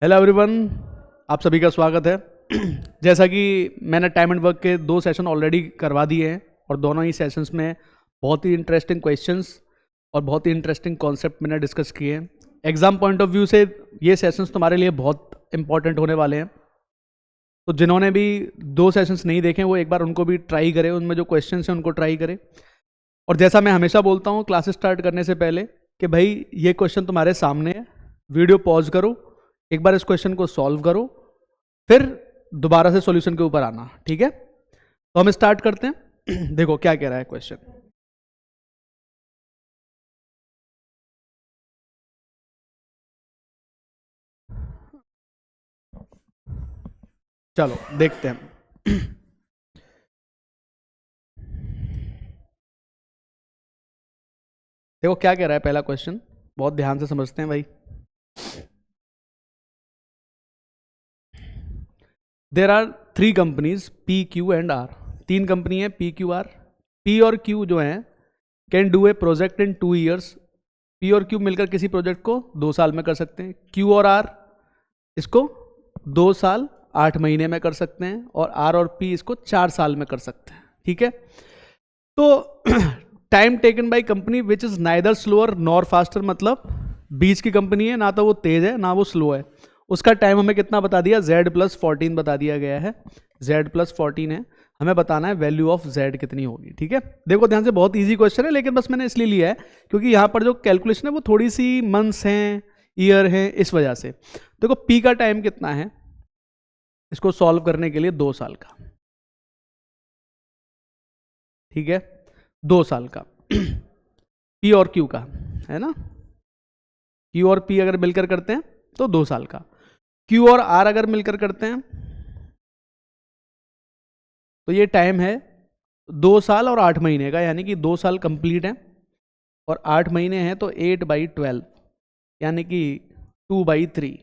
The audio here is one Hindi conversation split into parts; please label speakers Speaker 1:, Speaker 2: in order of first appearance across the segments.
Speaker 1: हेलो एवरीवन, आप सभी का स्वागत है। जैसा कि मैंने टाइम एंड वर्क के 2 सेशन ऑलरेडी करवा दिए हैं और दोनों ही सेशंस में बहुत ही इंटरेस्टिंग क्वेश्चंस और बहुत ही इंटरेस्टिंग कॉन्सेप्ट मैंने डिस्कस किए हैं। एग्जाम पॉइंट ऑफ व्यू से ये सेशंस तुम्हारे लिए बहुत इंपॉर्टेंट होने वाले हैं। तो जिन्होंने भी 2 सेशंस नहीं देखे वो एक बार उनको भी ट्राई करें, उनमें जो क्वेश्चन हैं उनको ट्राई करें। और जैसा मैं हमेशा बोलता हूँ क्लासेस स्टार्ट करने से पहले कि भाई ये क्वेश्चन तुम्हारे सामने है, वीडियो पॉज करो, एक बार इस क्वेश्चन को सॉल्व करो, फिर दोबारा से सॉल्यूशन के ऊपर आना। ठीक है, तो हम स्टार्ट करते हैं। देखो क्या कह रहा है क्वेश्चन। चलो देखते हैं। देखो क्या कह रहा है पहला क्वेश्चन, बहुत ध्यान से समझते हैं भाई। There are 3 companies P Q and R. 3 company है पी क्यू आर। पी और क्यू जो है can do a project in 2 years. P और क्यू मिलकर किसी प्रोजेक्ट को 2 साल में कर सकते हैं। क्यू और आर इसको 2 साल 8 महीने में कर सकते हैं और आर और पी इसको 4 साल में कर सकते हैं। ठीक है, तो time taken by company which is neither slower nor faster, मतलब बीच की कंपनी है, ना तो वो तेज है ना वो स्लो है। उसका टाइम हमें कितना बता दिया, Z+14 बता दिया गया है। Z+14 है, हमें बताना है वैल्यू ऑफ Z कितनी होगी। ठीक है, देखो ध्यान से, बहुत इजी क्वेश्चन है, लेकिन बस मैंने इसलिए लिया है क्योंकि यहाँ पर जो कैलकुलेशन है वो थोड़ी सी मंथ्स हैं, ईयर है, इस वजह से। देखो P का टाइम कितना है इसको सॉल्व करने के लिए, 2 साल का। ठीक है, 2 साल का। P और Q का है ना, Q और P अगर मिलकर करते हैं तो 2 साल का। Q और R अगर मिलकर करते हैं तो ये टाइम है 2 साल और 8 महीने का, यानी कि 2 साल कंप्लीट है और 8 महीने हैं, तो 8/12 यानी कि 2/3,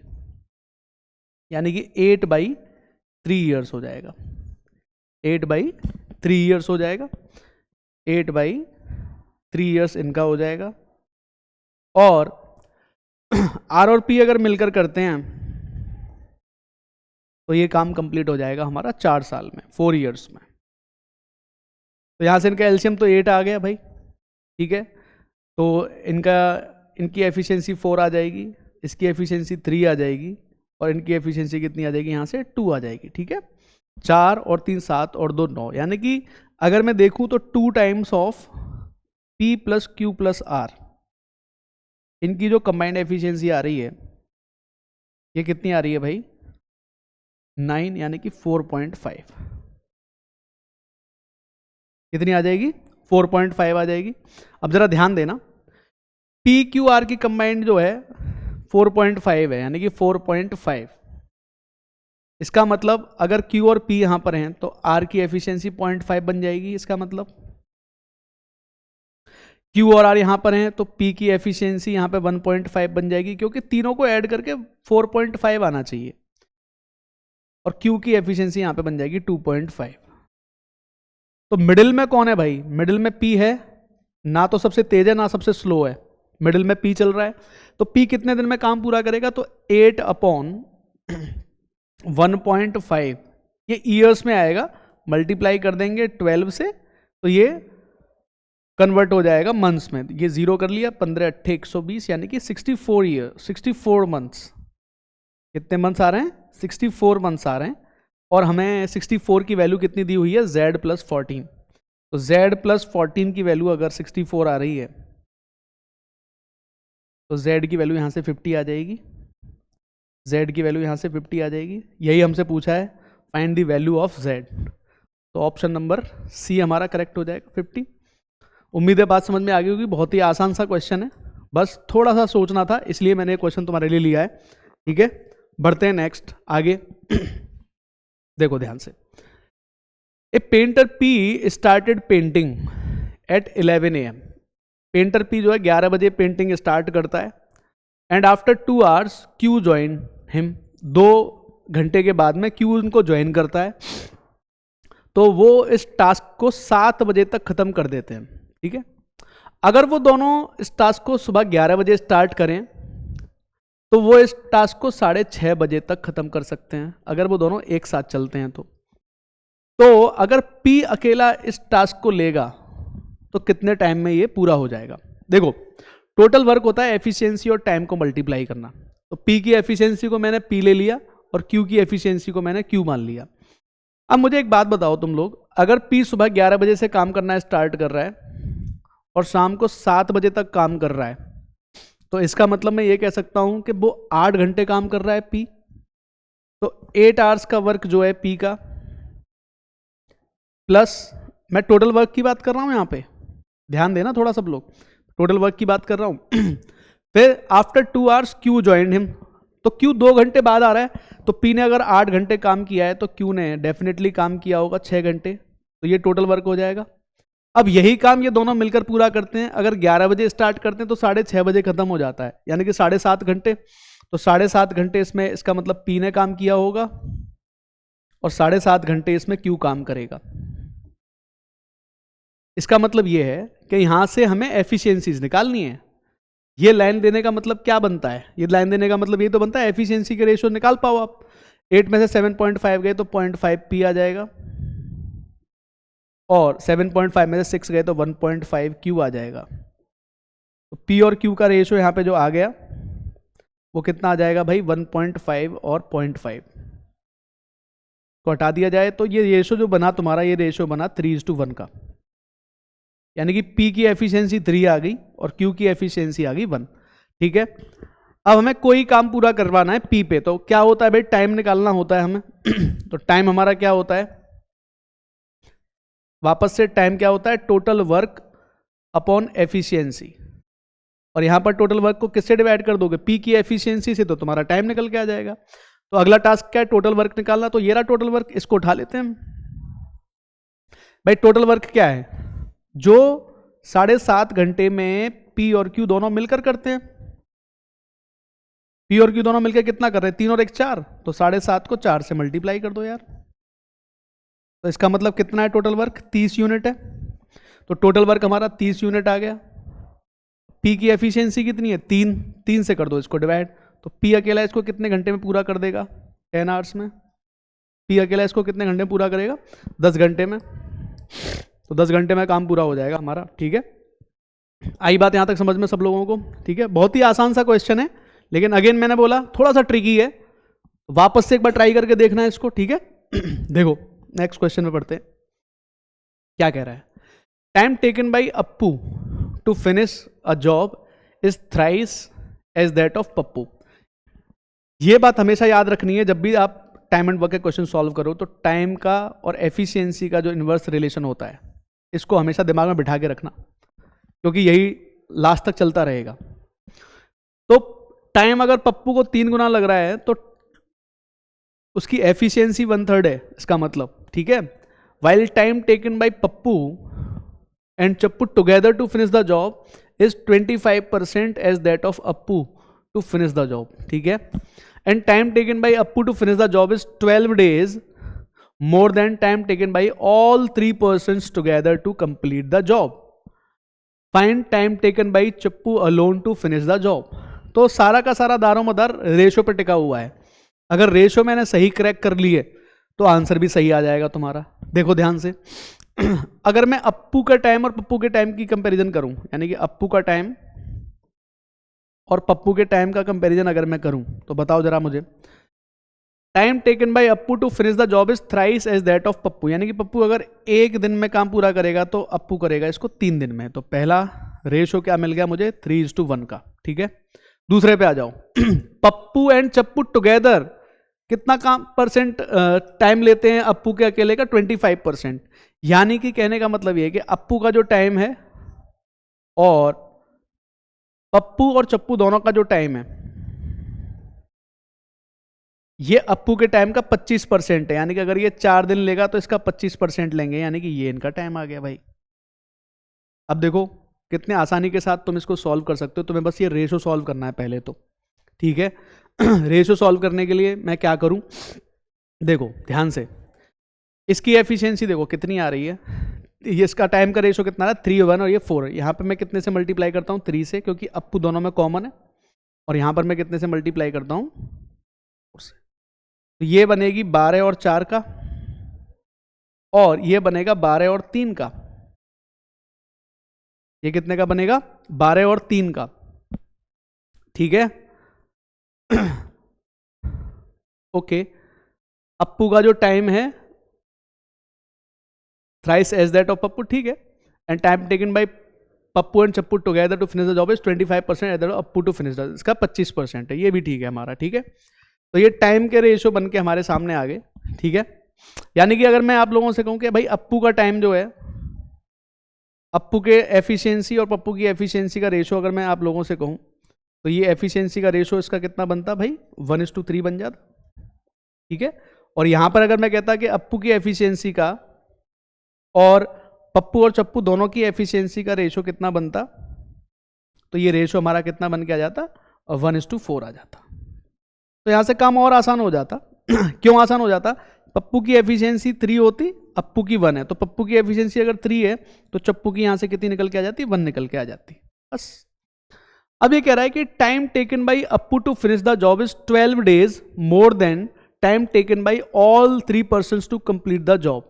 Speaker 1: यानी कि 8/3 ईयर्स हो जाएगा। 8/3 ईयर्स हो जाएगा। 8/3 ईयर्स इनका हो जाएगा। और आर और पी अगर मिलकर करते हैं तो ये काम कंप्लीट हो जाएगा हमारा 4 साल में, 4 ईयर्स में। तो यहाँ से इनका एलसीएम तो 8 आ गया भाई। ठीक है, तो इनकी एफिशिएंसी 4 आ जाएगी, इसकी एफिशिएंसी 3 आ जाएगी और इनकी एफिशिएंसी कितनी आ जाएगी, यहाँ से 2 आ जाएगी। ठीक है, 4 और 3 7 और 2 9, यानी कि अगर मैं देखूं तो 2 times of P + Q + R, इनकी जो कंबाइंड एफिशिएंसी आ रही है ये कितनी आ रही है भाई, 9, यानी कि 4.5। कितनी आ जाएगी, 4.5 आ जाएगी। अब जरा ध्यान देना, पी क्यू आर की कंबाइंड जो है 4.5 है, यानी कि 4.5। इसका मतलब अगर Q और P यहां पर हैं तो R की एफिशिएंसी 0.5 बन जाएगी। इसका मतलब Q और R यहां पर हैं तो P की एफिशिएंसी यहां पे 1.5 बन जाएगी, क्योंकि तीनों को ऐड करके 4.5 आना चाहिए और Q की एफिशिएंसी यहां पे बन जाएगी 2.5। तो मिडिल में कौन है भाई, मिडिल में P है, ना तो सबसे तेज है ना सबसे स्लो है, मिडिल में P चल रहा है। तो P कितने दिन में काम पूरा करेगा, तो 8/1.5, ये ईयर्स में आएगा, मल्टीप्लाई कर देंगे 12 से तो ये कन्वर्ट हो जाएगा मंथ्स में। ये 0 कर लिया, 15 8 120, यानी कि 64 ईयर, 64 मंथ्स। कितने मंथ्स आ रहे हैं, 64 मंथ्स आ रहे हैं। और हमें 64 की वैल्यू कितनी दी हुई है, Z+14। तो Z+14 की वैल्यू अगर 64 आ रही है तो Z की वैल्यू यहाँ से 50 आ जाएगी। Z की वैल्यू यहाँ से 50 आ जाएगी। यही हमसे पूछा है, find the value of Z। तो ऑप्शन नंबर सी हमारा करेक्ट हो जाएगा, 50। उम्मीद है बात समझ में आ गई होगी, बहुत ही आसान सा क्वेश्चन है, बस थोड़ा सा सोचना था, इसलिए मैंने क्वेश्चन तुम्हारे लिए लिया है। ठीक है, बढ़ते हैं नेक्स्ट आगे। देखो ध्यान से, a painter P started painting at 11 AM। Painter P जो है 11 बजे पेंटिंग स्टार्ट करता है and after 2 hours Q join him. 2 घंटे के बाद में Q उनको ज्वाइन करता है, तो वो इस टास्क को 7 बजे तक खत्म कर देते हैं। ठीक है, अगर वो दोनों इस टास्क को सुबह 11 बजे स्टार्ट करें तो वो इस टास्क को 6:30 बजे तक खत्म कर सकते हैं अगर वो दोनों एक साथ चलते हैं। तो अगर P अकेला इस टास्क को लेगा तो कितने टाइम में ये पूरा हो जाएगा? देखो, टोटल वर्क होता है एफिशिएंसी और टाइम को मल्टीप्लाई करना। तो P की एफिशिएंसी को मैंने P ले लिया और Q की एफिशिएंसी को मैंने Q मान लिया। अब मुझे एक बात बताओ तुम लोग, अगर P सुबह 11 बजे से काम करना स्टार्ट कर रहा है और शाम को 7 बजे तक काम कर रहा है, तो इसका मतलब मैं ये कह सकता हूं कि वो 8 घंटे काम कर रहा है P। तो 8 आवर्स का वर्क जो है P का, प्लस मैं टोटल वर्क की बात कर रहा हूं, यहां पे ध्यान देना थोड़ा सब लोग, टोटल वर्क की बात कर रहा हूं। फिर after 2 hours Q joined him, तो Q 2 घंटे बाद आ रहा है। तो P ने अगर 8 घंटे काम किया है तो Q ने डेफिनेटली काम किया होगा 6 घंटे, तो ये टोटल वर्क हो जाएगा। अब यही काम ये दोनों मिलकर पूरा करते हैं। अगर 11 बजे स्टार्ट करते हैं तो 6:30 बजे खत्म हो जाता है, यानी कि 7.5 घंटे। तो 7.5 घंटे इसमें, इसका मतलब P ने काम किया होगा और 7.5 घंटे इसमें Q काम करेगा। इसका मतलब ये है कि यहां से हमें एफिशिएंसीज निकालनी है। ये लाइन देने का मतलब क्या बनता है? ये लाइन देने का मतलब ये तो बनता है एफिशिएंसी के रेशियो निकाल पाओ आप। 8 में से 7.5 गए तो 0.5 P आ जाएगा, और 7.5 में से 6 गए तो 1.5 Q आ जाएगा। तो P और Q का रेशियो यहाँ पे जो आ गया वो कितना आ जाएगा भाई? 1.5 और 0.5 को हटा दिया जाए तो ये रेशियो जो बना तुम्हारा, ये रेशियो बना 3:1 का, यानी कि P की एफिशिएंसी 3 आ गई और Q की एफिशिएंसी आ गई 1। ठीक है, अब हमें कोई काम पूरा करवाना है P पे, तो क्या होता है भाई? टाइम निकालना होता है हमें। तो टाइम हमारा क्या होता है? वापस से टाइम क्या होता है? Total work upon efficiency. और यहां पर टोटल वर्क को किससे डिवाइड कर दोगे? P की एफिशिएंसी से, तो तुम्हारा टाइम निकल के आ जाएगा। तो अगला टास्क क्या है? टोटल वर्क निकालना। तो ये रहा टोटल वर्क, इसको उठा लेते हैं भाई। टोटल वर्क क्या है? जो 7.5 घंटे में P और Q दोनों मिलकर करते हैं। P और Q दोनों मिलकर कितना कर रहे हैं? 3 और 1 4, तो 7.5 को 4 से मल्टीप्लाई कर दो यार। तो इसका मतलब कितना है टोटल वर्क? 30 यूनिट है। तो टोटल वर्क हमारा 30 यूनिट आ गया। P की एफिशिएंसी कितनी है? 3 से कर दो इसको डिवाइड। तो P अकेला इसको कितने घंटे में पूरा कर देगा? 10 आवर्स में। P अकेला इसको कितने घंटे में पूरा करेगा? 10 घंटे में। तो 10 घंटे में काम पूरा हो जाएगा हमारा। ठीक है, आई बात यहां तक समझ में सब लोगों को? ठीक है, बहुत ही आसान सा क्वेश्चन है, लेकिन अगेन मैंने बोला थोड़ा सा ट्रिकी है। वापस से एक बार ट्राई करके देखना है इसको। ठीक है, देखो नेक्स्ट क्वेश्चन में पढ़ते हैं क्या कह रहा है। Time taken by Appu to finish a job is thrice as that of Pappu. ये बात हमेशा याद रखनी है जब भी आप टाइम एंड वर्क के क्वेश्चन सॉल्व करो, तो टाइम का और एफिशिएंसी का जो इन्वर्स रिलेशन होता है, इसको हमेशा दिमाग में बिठा के रखना, क्योंकि यही लास्ट तक चलता रहेगा। तो टाइम अगर पप्पू को 3 गुना लग रहा है तो उसकी एफिशिएंसी 1/3 है, इसका मतलब। ठीक है, while time taken by Pappu and Chappu together to finish the job is 25% as that of Appu to finish the job. ठीक है, and time taken by Appu to finish the job is 12 days more than time taken by all 3 persons together to complete the job. Find time taken by चप्पू alone to finish the job. तो सारा का सारा दारोमदार रेशो पे टिका हुआ है। अगर रेशो मैंने सही क्रैक कर लिए तो आंसर भी सही आ जाएगा तुम्हारा। देखो ध्यान से, अगर मैं अप्पू का टाइम और पप्पू के टाइम की कंपैरिजन करूं, यानी कि अप्पू का टाइम और पप्पू के टाइम का कंपैरिजन अगर मैं करूं, तो बताओ जरा मुझे। Time taken by Appu to finish the job is thrice as that of Pappu, यानी कि पप्पू अगर 1 दिन में काम पूरा करेगा तो अप्पू करेगा इसको 3 दिन में। तो पहला रेशो क्या मिल गया मुझे? 3:1 का। ठीक है, दूसरे पे आ जाओ। पप्पू एंड चप्पू टुगेदर कितना काम परसेंट टाइम लेते हैं अप्पू के अकेले का? 25%। यानी कि कहने का मतलब ये है कि अप्पू का जो टाइम है और पप्पू और चप्पू दोनों का जो टाइम है, ये अप्पू के टाइम का 25% है। यानी कि अगर ये 4 दिन लेगा तो इसका 25% लेंगे, यानी कि ये इनका टाइम आ गया भाई। अब देखो कितने आसानी के साथ तुम इसको सॉल्व कर सकते हो। तुम्हें बस ये रेशो सॉल्व करना है पहले तो। ठीक है, रेशो सॉल्व करने के लिए मैं क्या करूं, देखो ध्यान से, इसकी एफिशिएंसी देखो कितनी आ रही है। ये इसका टाइम का रेशो कितना है? 3:1 और ये 4। यहाँ पे मैं कितने से मल्टीप्लाई करता हूँ? 3 से, क्योंकि अप्पू दोनों में कॉमन है। और यहां पर मैं कितने से मल्टीप्लाई करता हूं, तो ये बनेगी 12 और 4 का, और ये बनेगा 12 और 3 का। ये कितने का बनेगा, 12 और 3 का, ठीक है। ओके, अप्पू का जो टाइम है thrice as that of Pappu, ठीक है, and time taken by Pappu and Chappu together to finish the job is 25% as that of Appu to finish the, इसका 25% है, ये भी ठीक है हमारा, ठीक है। तो ये टाइम के रेशियो बन के हमारे सामने आ गए, ठीक है। यानी कि अगर मैं आप लोगों से कहूं कि भाई अप्पू का टाइम जो है, अप्पू के एफिशिएंसी और पप्पू की एफिशिएंसी का रेशियो अगर मैं आप लोगों से कहूं, तो ये एफिशिएंसी का रेशियो इसका कितना बनता भाई, 1:3 बन जाता, ठीक है। और यहां पर अगर मैं कहता कि अप्पू की एफिशिएंसी का और पप्पू और चप्पू दोनों की एफिशिएंसी का रेशियो कितना बनता, तो ये रेशियो हमारा कितना बन के आ जाता, 1:4 आ जाता। तो यहां से काम और आसान हो जाता। क्यों आसान हो जाता, पप्पू की एफिशिएंसी 3 होती, अप्पू की 1 है, तो पप्पू की एफिशिएंसी अगर 3 है तो चप्पू की यहां से कितनी निकल के आ जाती, 1 निकल के आ जाती, बस। अब ये कह रहा है कि time taken by Appu to finish the job is 12 days more than time taken by all 3 persons to complete the job.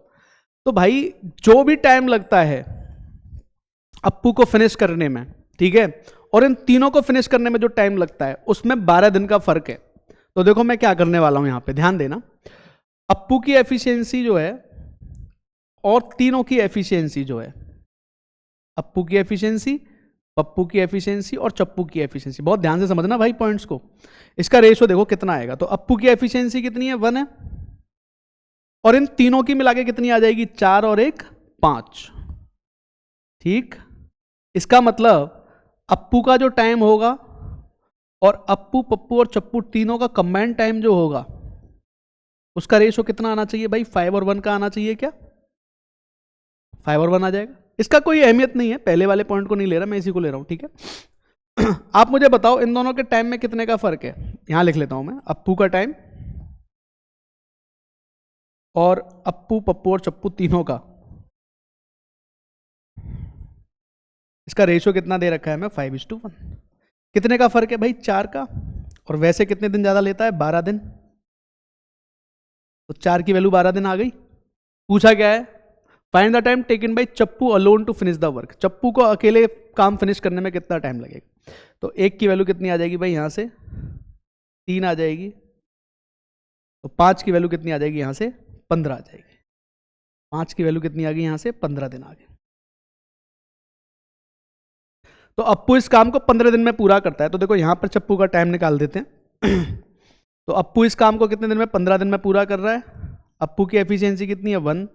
Speaker 1: तो भाई जो भी टाइम लगता है अप्पू को फिनिश करने में, ठीक है, और इन तीनों को फिनिश करने में जो टाइम लगता है उसमें 12 दिन का फर्क है। तो देखो मैं क्या करने वाला हूं, यहां पे ध्यान देना, अप्पू की एफिशिएंसी जो है और तीनों की एफिशिएंसी जो है, अप्पू की एफिशिएंसी, पप्पू की एफिशिएंसी और चप्पू की एफिशिएंसी, बहुत ध्यान से समझना भाई पॉइंट्स को, इसका रेशियो देखो कितना आएगा। तो अप्पू की एफिशिएंसी कितनी है, 1 है, और इन तीनों की मिला के कितनी आ जाएगी, 4 और 1 5, ठीक। इसका मतलब अप्पू का जो टाइम होगा और अप्पू पप्पू और चप्पू तीनों का कंबाइंड टाइम जो होगा उसका रेशियो कितना आना चाहिए भाई, 5 और 1 का आना चाहिए क्या, 5 और 1 आ जाएगा। इसका कोई अहमियत नहीं है, पहले वाले पॉइंट को नहीं ले रहा मैं, इसी को ले रहा हूं, ठीक है। आप मुझे बताओ इन दोनों के टाइम में कितने का फर्क है, यहां लिख लेता हूं मैं, अप्पू का टाइम और अप्पू पप्पू और चप्पू तीनों का, इसका रेशियो कितना दे रखा है मैं, 5:1। कितने का फर्क है भाई, 4 का, और वैसे कितने दिन ज्यादा लेता है, 12 दिन, तो 4 की वैल्यू 12 दिन आ गई। पूछा क्या है, find the time taken by Chappu alone to finish the work, Chappu को अकेले काम फिनिश करने में कितना टाइम लगेगा। तो 1 की वैल्यू कितनी आ जाएगी भाई, यहां से 3 आ जाएगी, तो 5 की वैल्यू कितनी आ जाएगी, यहां से 15 आ जाएगी, 5 की वैल्यू कितनी आ गई, यहां से 15 दिन आ गए। तो अप्पू इस काम को 15 दिन में पूरा करता है, तो देखो यहां पर चप्पू का टाइम निकाल देते हैं। तो अप्पू इस काम को कितने दिन में, 15 दिन में पूरा कर रहा है। अप्पू की एफिशिएंसी कितनी है, 1,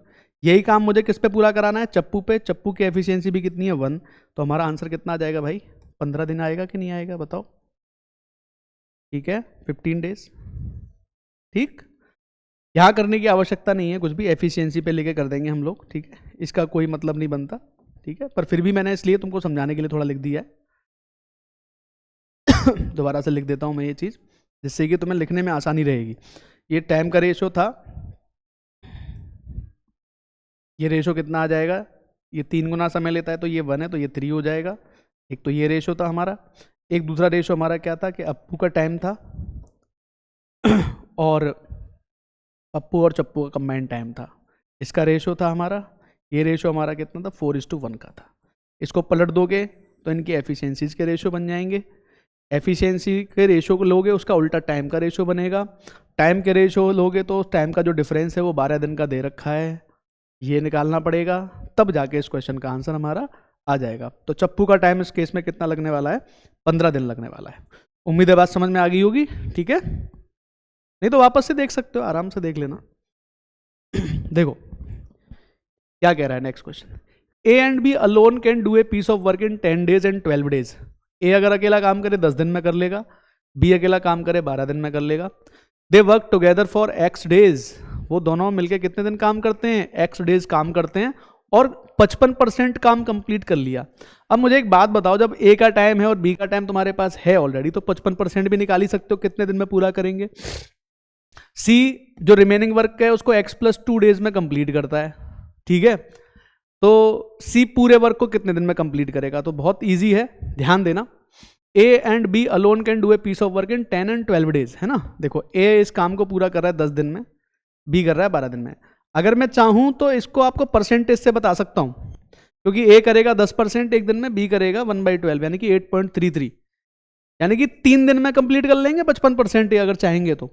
Speaker 1: यही काम मुझे किस पे पूरा कराना है, चप्पू पे, चप्पू की एफिशिएंसी भी कितनी है, 1, तो हमारा आंसर कितना आ जाएगा भाई, 15 दिन आएगा कि नहीं आएगा बताओ, ठीक है, 15 days, ठीक। यहां करने की आवश्यकता नहीं है कुछ भी, एफिशिएंसी पे लेके कर देंगे हम लोग, ठीक है, इसका कोई मतलब नहीं बनता, ठीक है, पर फिर भी मैंने इसलिए तुमको समझाने के लिए थोड़ा लिख दिया है। दोबारा से लिख देता हूं मैं ये चीज, जिससे कि तुम्हें लिखने में आसानी रहेगी। ये टाइम का रेशियो था, ये रेशियो कितना आ जाएगा, ये 3 गुना समय लेता है, तो ये 1 है, तो ये 3 हो जाएगा। एक तो ये रेशियो था हमारा, एक दूसरा रेशियो हमारा क्या था कि अप्पू का टाइम था और पप्पू और चप्पू का कंबाइंड टाइम था, इसका रेशियो था हमारा, ये रेशियो हमारा कितना था, 4:1 का था। इसको पलट दोगे तो इनकी एफिशिएंसीज के रेशियो बन जाएंगे, एफिशिएंसी के रेशियो को लोगे उसका उल्टा टाइम का रेशियो बनेगा, टाइम के रेशियो लोगे तो टाइम का जो डिफरेंस है वो 12 दिन का दे रखा है, ये निकालना पड़ेगा, तब जाके इस क्वेश्चन का आंसर हमारा आ जाएगा। तो चप्पू का टाइम इस केस में कितना लगने वाला है, 15 दिन लगने वाला है। उम्मीद है बात समझ में आ गई होगी, ठीक है, नहीं तो वापस से देख सकते हो, आराम से देख लेना। देखो क्या कह रहा है next question, A and B alone can do a piece of work in 10 days and 12 days। ए अगर अकेला काम करे 10 दिन में कर लेगा, बी अकेला काम करे 12 दिन में कर लेगा। They work together for x days, वो दोनों मिलकर कितने दिन काम करते हैं, एक्स डेज काम करते हैं, और 55% काम कंप्लीट कर लिया। अब मुझे एक बात बताओ, जब ए का टाइम है और बी का टाइम तुम्हारे पास है ऑलरेडी, तो 55% भी निकाल ही सकते हो कितने दिन में पूरा करेंगे। सी जो रिमेनिंग वर्क है उसको x+2 days में कंप्लीट करता है, ठीक है, तो सी पूरे वर्क को कितने दिन में कंप्लीट करेगा, तो बहुत इजी है, ध्यान देना। A and B alone can do a piece of work in 10 and 12 days, है ना। देखो ए इस काम को पूरा कर रहा है 10 दिन में, बी कर रहा है 12 दिन में। अगर मैं चाहूं तो इसको आपको परसेंटेज से बता सकता हूं, क्योंकि ए करेगा 10% एक दिन में, बी करेगा 1/12 यानी कि 8.33, यानी कि 3 दिन में कंप्लीट कर लेंगे 55% अगर चाहेंगे तो,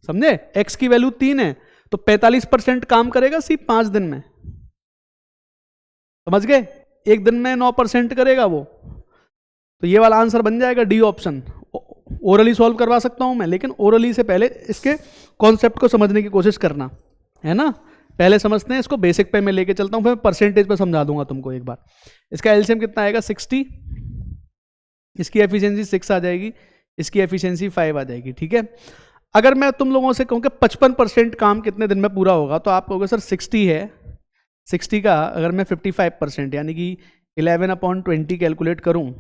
Speaker 1: समझे। एक्स की वैल्यू 3 है तो 45% काम करेगा सी 5 दिन में, समझ गए। एक दिन में 9% करेगा वो, तो ये वाला आंसर बन जाएगा डी ऑप्शन। ओरली सॉल्व करवा सकता हूं मैं, लेकिन ओरली से पहले इसके कॉन्सेप्ट को समझने की कोशिश करना, है ना। पहले समझते हैं इसको, बेसिक पे मैं लेके चलता हूं, फिर परसेंटेज पे समझा दूंगा तुमको एक बार। इसका एलसीएम कितना आएगा 60, इसकी एफिशिएंसी 6 आ जाएगी, इसकी एफिशिएंसी 5 आ जाएगी, ठीक है। अगर मैं तुम लोगों से कहूं कि 55% काम कितने दिन में पूरा होगा, तो आप कहोगे सर 60 है, 60 का अगर मैं 55% यानी कि 11/20 कैलकुलेट करूं,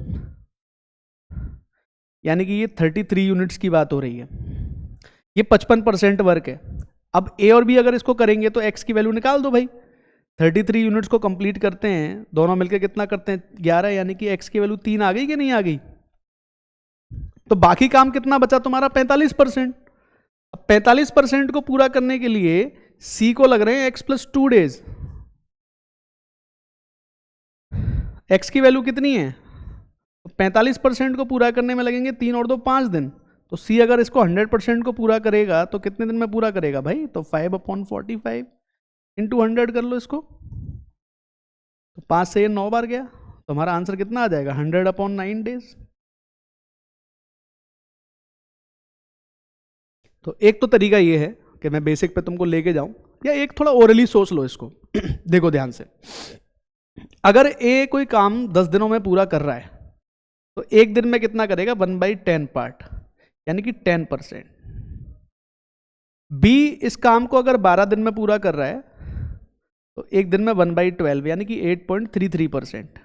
Speaker 1: यानी कि ये 33 यूनिट्स की बात हो रही है। ये 55% वर्क है। अब ए और बी अगर इसको करेंगे तो एक्स की वैल्यू निकाल दो भाई। 33 यूनिट्स को कंप्लीट करते हैं, दोनों मिलकर कितना करते हैं 11, यानी कि एक्स की वैल्यू 3 आ गई कि नहीं आ गई। तो बाकी काम कितना बचा तुम्हारा 45%। अब 45% को पूरा करने के लिए सी को लग रहे हैं x+2 डेज। एक्स की वैल्यू कितनी है, 45% को पूरा करने में लगेंगे 3 और 2 5 दिन। तो सी अगर इसको 100% को पूरा करेगा तो कितने दिन में पूरा करेगा भाई, तो 5/45 इंटू 100 कर लो इसको, तो 5 से ये 9 बार गया, तो हमारा आंसर कितना आ जाएगा 100/9 डेज। तो एक तो तरीका ये है कि मैं बेसिक पे तुमको लेके जाऊं, या एक थोड़ा ओरली सोच लो इसको। देखो ध्यान से, अगर ए कोई काम 10 दिनों में पूरा कर रहा है तो एक दिन में कितना करेगा 1/10 पार्ट, यानी कि 10%। बी इस काम को अगर 12 दिन में पूरा कर रहा है तो एक दिन में 1/12 यानी कि 8.33%,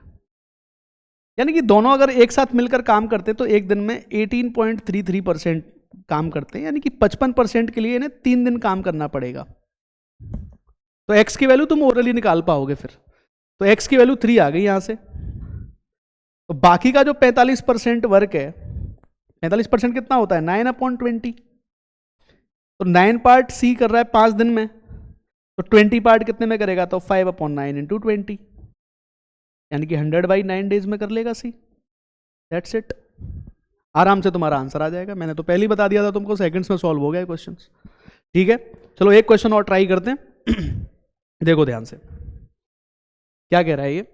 Speaker 1: यानी कि दोनों अगर एक साथ मिलकर काम करते तो एक दिन में 18.33% काम करते हैं, यानी कि 55% के लिए इन्हें 3 दिन काम करना पड़ेगा। तो एक्स की वैल्यू तुम ओरली निकाल पाओगे फिर, तो एक्स की वैल्यू 3 आ गई यहां से। तो बाकी का जो 45% वर्क है, 45% कितना होता है 9/20, तो 9 पार्ट सी कर रहा है 5 दिन में, तो 20 पार्ट कितने में करेगा, तो 5/9 इंटू 20, यानी कि 100/9 डेज में कर लेगा सी। दैट्स इट, आराम से तुम्हारा आंसर आ जाएगा। मैंने तो पहले ही बता दिया था तुमको, सेकंड्स में सॉल्व हो गया क्वेश्चन, ठीक है। चलो एक क्वेश्चन और ट्राई करते हैं। देखो ध्यान से, क्या कह रहा है ये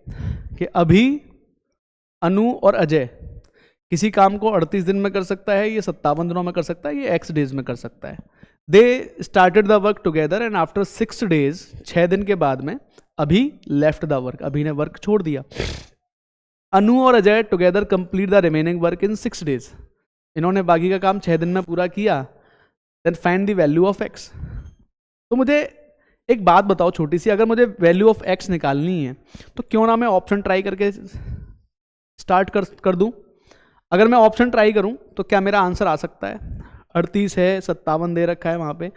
Speaker 1: कि अभी अनु और अजय किसी काम को 38 दिन में कर सकता है, ये 57 दिनों में कर सकता है, ये x डेज में कर सकता है। They started the work together and after 6 days, 6 दिन के बाद में अभी लेफ्ट द वर्क, अभी ने वर्क छोड़ दिया। अनु और Ajay together complete the remaining work in 6 days, इन्होंने बाकी का काम 6 दिन में पूरा किया। Then find the value of x। तो मुझे एक बात बताओ छोटी सी, अगर मुझे वैल्यू ऑफ x निकालनी है तो क्यों ना मैं ऑप्शन ट्राई करके स्टार्ट कर दूं। अगर मैं ऑप्शन ट्राई करूं तो क्या मेरा आंसर आ सकता है, 38 है, 57 दे रखा है वहां पे,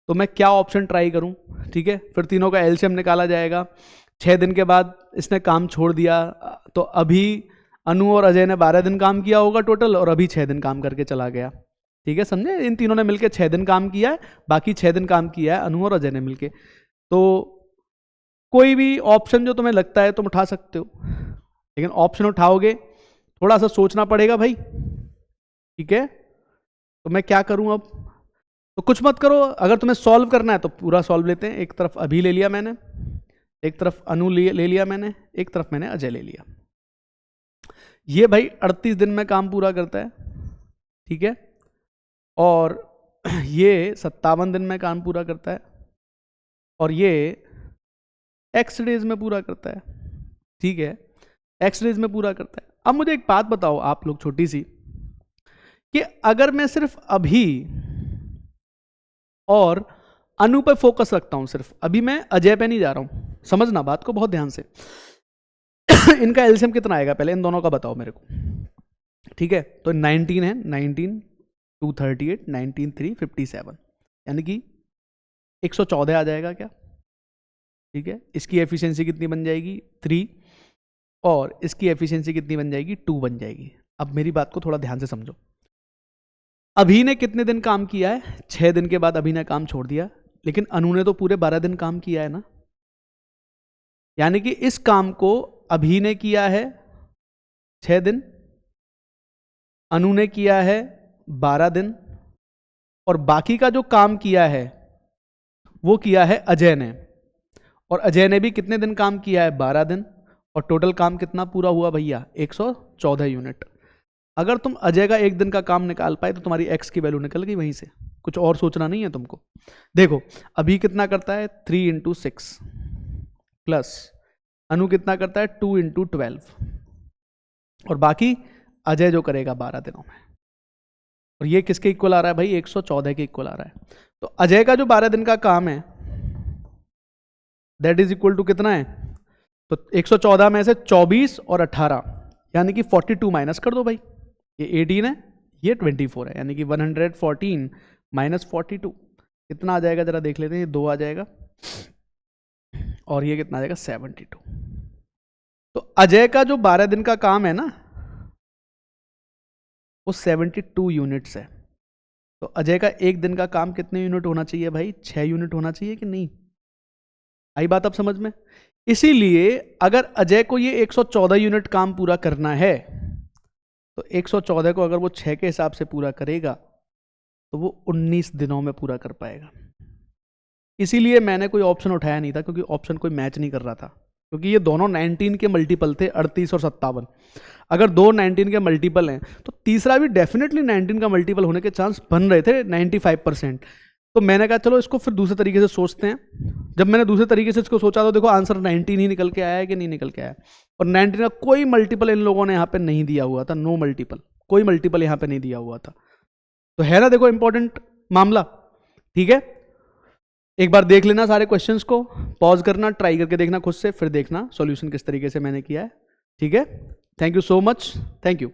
Speaker 1: तो मैं क्या ऑप्शन ट्राई करूं, ठीक है। फिर तीनों का एलसीएम निकाला जाएगा। 6 दिन के बाद इसने काम छोड़ दिया, तो अभी अनु और अजय ने 12 दिन काम किया होगा टोटल, और अभी 6 दिन काम करके चला गया, ठीक है, समझे। इन तीनों ने मिलकर 6 दिन काम किया है, बाकी 6 दिन काम किया है अनु और अजय ने मिलके। तो कोई भी ऑप्शन जो तुम्हें लगता है तुम उठा सकते हो, लेकिन ऑप्शन उठाओगे थोड़ा सा सोचना पड़ेगा भाई, ठीक है। तो मैं क्या करूं अब, तो कुछ मत करो, अगर तुम्हें सॉल्व करना है तो पूरा सॉल्व लेते हैं। एक तरफ अभी ले लिया मैंने, एक तरफ अनु ले लिया मैंने, एक तरफ मैंने अजय ले लिया। ये भाई 38 दिन में काम पूरा करता है, ठीक है, और ये 57 दिन में काम पूरा करता है, और ये x डेज में पूरा करता है, ठीक है, x डेज में पूरा करता है। अब मुझे एक बात बताओ आप लोग छोटी सी, कि अगर मैं सिर्फ अभी और अनु पे फोकस रखता हूं, सिर्फ अभी मैं अजय पे नहीं जा रहा हूं, समझना बात को बहुत ध्यान से। इनका एलसीएम कितना आएगा पहले इन दोनों का बताओ मेरे को, ठीक है। तो 19 है, 19 2 38 19 3 57, यानी कि 114 आ जाएगा क्या, ठीक है। इसकी एफिशिएंसी कितनी बन जाएगी 3, और इसकी एफिशिएंसी कितनी बन जाएगी 2 बन जाएगी। अब मेरी बात को थोड़ा ध्यान से समझो। अभी ने कितने दिन काम किया है? 6 दिन के बाद अभी ने काम छोड़ दिया, लेकिन अनु ने तो पूरे 12 दिन काम किया है ना। यानी कि इस काम को अभी ने किया है 6 दिन, अनु ने किया है 12 दिन, और बाकी का जो काम किया है वो किया है अजय ने। और अजय ने भी कितने दिन काम किया है? 12 दिन। और टोटल काम कितना पूरा हुआ भैया? 114 यूनिट। अगर तुम अजय का एक दिन का काम निकाल पाए तो तुम्हारी एक्स की वैल्यू निकल गई वहीं से, कुछ और सोचना नहीं है तुमको। देखो अभी कितना करता है? 3 × 6 प्लस अनु कितना करता है? 2 × 12, और बाकी अजय जो करेगा 12 दिनों में। और ये किसके इक्वल आ रहा है भाई? 114 के इक्वल आ रहा है। तो अजय का जो 12 दिन का काम है दैट इज इक्वल टू कितना है? तो 114 में से 24 और 18 यानी कि 42 माइनस कर दो भाई। ये 18 है, ये 24 है, यानी कि 114 माइनस 42 कितना आ जाएगा? जरा देख लेते हैं। ये 2 आ जाएगा और ये कितना आ जाएगा? 72। तो अजय का जो 12 दिन का काम है ना वो 72 यूनिट्स है। तो अजय का एक दिन का काम कितने यूनिट होना चाहिए भाई? 6 यूनिट होना चाहिए कि नहीं? आई बात अब समझ में? इसीलिए अगर अजय को ये 114 यूनिट काम पूरा करना है तो 114 को अगर वो 6 के हिसाब से पूरा करेगा तो वो 19 दिनों में पूरा कर पाएगा। इसीलिए मैंने कोई ऑप्शन उठाया नहीं था, क्योंकि ऑप्शन कोई मैच नहीं कर रहा था, क्योंकि ये दोनों 19 के मल्टीपल थे, 38 और 57। अगर दो 19 के मल्टीपल हैं तो तीसरा भी डेफिनेटली 19 का मल्टीपल होने के चांस बन रहे थे 95%। तो मैंने कहा चलो इसको फिर दूसरे तरीके से सोचते हैं। जब मैंने दूसरे तरीके से इसको सोचा तो देखो आंसर 19 ही निकल के आया है कि नहीं निकल के आया। और 19 का कोई मल्टीपल इन लोगों ने यहाँ पे नहीं दिया हुआ था, नो मल्टीपल, कोई मल्टीपल यहाँ पे नहीं दिया हुआ था। तो है ना देखो इंपॉर्टेंट मामला। ठीक है, एक बार देख लेना सारे क्वेश्चंस को, पॉज करना, ट्राई करके देखना खुद से, फिर देखना सॉल्यूशन किस तरीके से मैंने किया है। ठीक है, thank you so much, thank you.